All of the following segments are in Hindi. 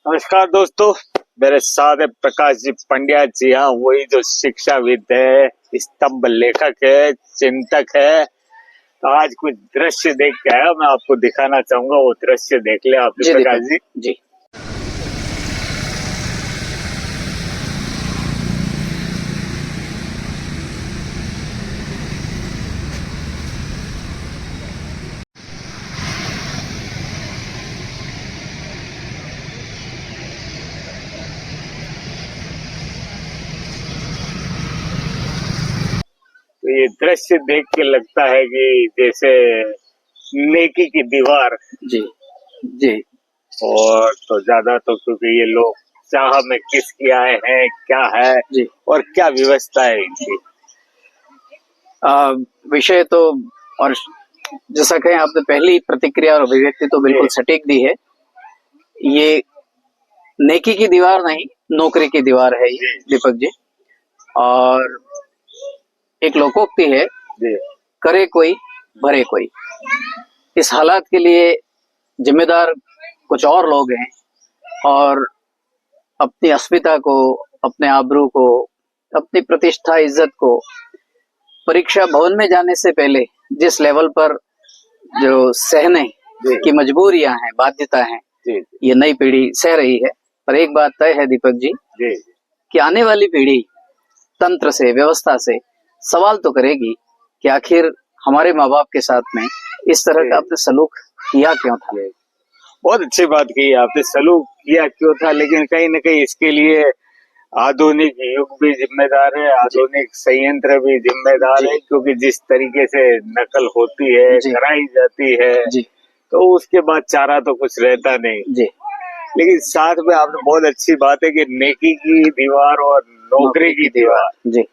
नमस्कार दोस्तों, मेरे साथ है प्रकाश जी पंड्या जी। हाँ, वही जो शिक्षाविद है, स्तंभ लेखक है, चिंतक है। तो आज कुछ दृश्य देख के आया, मैं आपको दिखाना चाहूंगा। वो दृश्य देख ले आप भी प्रकाश जी। जी। तो ये दृश्य देख के लगता है कि जैसे नेकी की दीवार। जी जी। और तो ज्यादा तो क्योंकि ये लोग चाह में किसकी आए हैं, क्या है जी। और क्या व्यवस्था है इनकी। विषय तो और जैसा कहें आपने पहली प्रतिक्रिया और अभिव्यक्ति तो बिल्कुल सटीक दी है। ये नेकी की दीवार नहीं, नौकरी की दीवार है ये दीपक जी। और एक लोकोक्ति है, करे कोई भरे कोई। इस हालात के लिए जिम्मेदार कुछ और लोग हैं और अपनी अस्मिता को, अपने आबरू को, अपनी प्रतिष्ठा इज्जत को परीक्षा भवन में जाने से पहले जिस लेवल पर जो सहने की मजबूरियां हैं, बाध्यता हैं, ये नई पीढ़ी सह रही है। पर एक बात तय है दीपक जी कि आने वाली पीढ़ी तंत्र से, व्यवस्था से सवाल तो करेगी कि आखिर हमारे माँ बाप के साथ में इस तरह का आपने सलूक किया क्यों था। बहुत अच्छी बात कही आपने, सलूक किया क्यों था। लेकिन कहीं ना कहीं इसके लिए आधुनिक युग भी जिम्मेदार है, आधुनिक संयंत्र भी जिम्मेदार है। क्योंकि जिस तरीके से नकल होती है, कराई जाती है, तो उसके बाद चारा तो कुछ रहता नहीं। लेकिन साथ में आपने बहुत अच्छी बात है कि नेकी की दीवार और नौकरी की दीवार।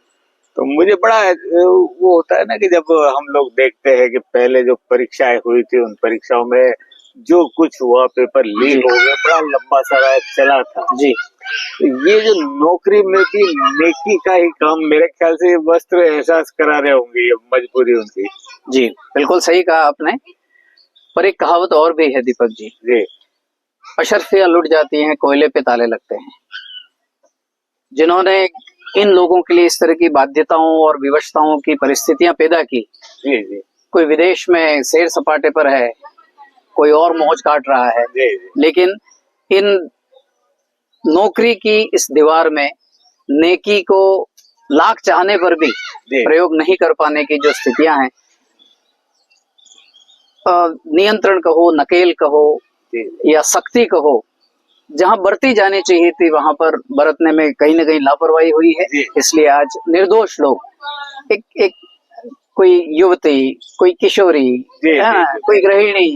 तो मुझे बड़ा वो होता है ना कि जब हम लोग देखते हैं कि पहले जो परीक्षाएं हुई थी, उन परीक्षाओं में जो कुछ हुआ, पेपर लीक हो गया, बड़ा लंबा सारा चला था जी। तो ये जो नौकरी में भी नेकी का ही काम, मेरे ख्याल से वस्त्र एहसास करा रहे होंगे, ये मजबूरी उनकी। जी बिल्कुल सही कहा आपने। पर एक कहावत और भी है दीपक जी, अशर्फियां लुट जाती हैं, कोयले पे ताले लगते हैं। जिन्होंने इन लोगों के लिए इस तरह की बाध्यताओं और विवशताओं की परिस्थितियां पैदा की, कोई विदेश में सैर सपाटे पर है, कोई और मौज काट रहा है, लेकिन इन नौकरी की इस दीवार में नेकी को लाख चाहने पर भी प्रयोग नहीं कर पाने की जो स्थितियां हैं, नियंत्रण कहो, नकेल कहो या सख्ती कहो, जहां बरती जानी चाहिए थी वहां पर बरतने में कहीं ना कहीं लापरवाही हुई है। इसलिए आज निर्दोष लोग, एक कोई युवती, कोई किशोरी, कोई गृहिणी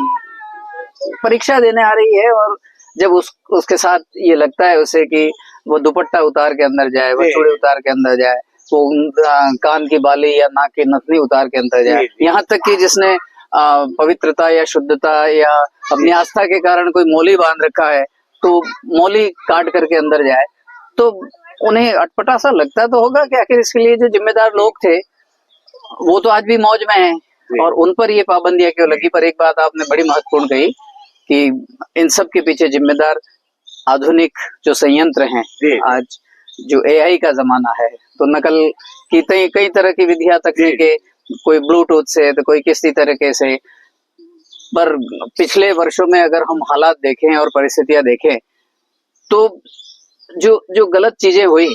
परीक्षा देने आ रही है और जब उसके साथ ये लगता है उसे कि वो दुपट्टा उतार के अंदर जाए, वो चूड़ी उतार के अंदर जाए, वो कान की बाली या नाक की नथनी उतार के अंदर जाए, यहाँ तक कि जिसने पवित्रता या शुद्धता या अपनी आस्था के कारण कोई मौली बांध रखा है तो मौली काट करके अंदर जाए, तो उन्हें अटपटा सा लगता तो होगा कि आखिर इसके लिए जो जिम्मेदार लोग थे वो तो आज भी मौज में हैं और उन पर ये पाबंदियां क्यों लगी। पर एक बात आपने बड़ी महत्वपूर्ण कही कि इन सब के पीछे जिम्मेदार आधुनिक जो संयंत्र हैं, आज जो एआई का जमाना है, तो नकल की कई तरह की विधियां, तकनीकें, कोई ब्लूटूथ से तो कोई किसी तरीके से। पर पिछले वर्षों में अगर हम हालात देखें और परिस्थितियां देखें तो जो गलत चीजें हुई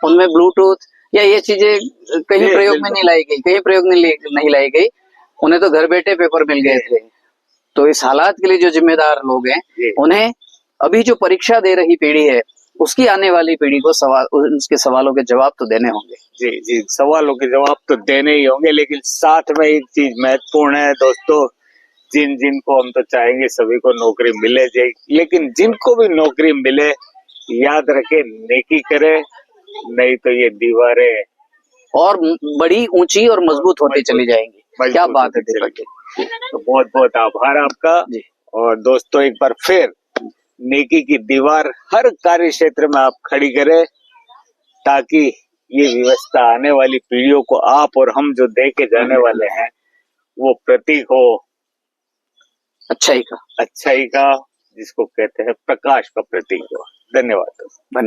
उनमें ब्लूटूथ या ये चीजें कहीं प्रयोग में नहीं लाई गई, कहीं प्रयोग नहीं लाई गई, उन्हें तो घर बैठे पेपर मिल गए थे। तो इस हालात के लिए जो जिम्मेदार लोग हैं, उन्हें अभी जो परीक्षा दे रही पीढ़ी है, उसकी आने वाली पीढ़ी को उसके सवालों के जवाब तो देने होंगे। जी, सवालों के जवाब तो देने ही होंगे। लेकिन साथ में एक चीज महत्वपूर्ण है दोस्तों, जिनको हम तो चाहेंगे सभी को नौकरी मिले जाए, लेकिन जिनको भी नौकरी मिले, याद रखे नेकी करे, नहीं तो ये दीवारें और बड़ी ऊंची और मजबूत होती चली जाएंगी। क्या बात है दीपक जी। तो बहुत बहुत आभार आपका। और दोस्तों, एक बार फिर नेकी की दीवार हर कार्य क्षेत्र में आप खड़ी करें, ताकि ये व्यवस्था आने वाली पीढ़ियों को, आप और हम जो देखे जाने वाले हैं, वो प्रतीक हो अच्छाई का, जिसको कहते हैं प्रकाश का प्रतीक हुआ। धन्यवाद।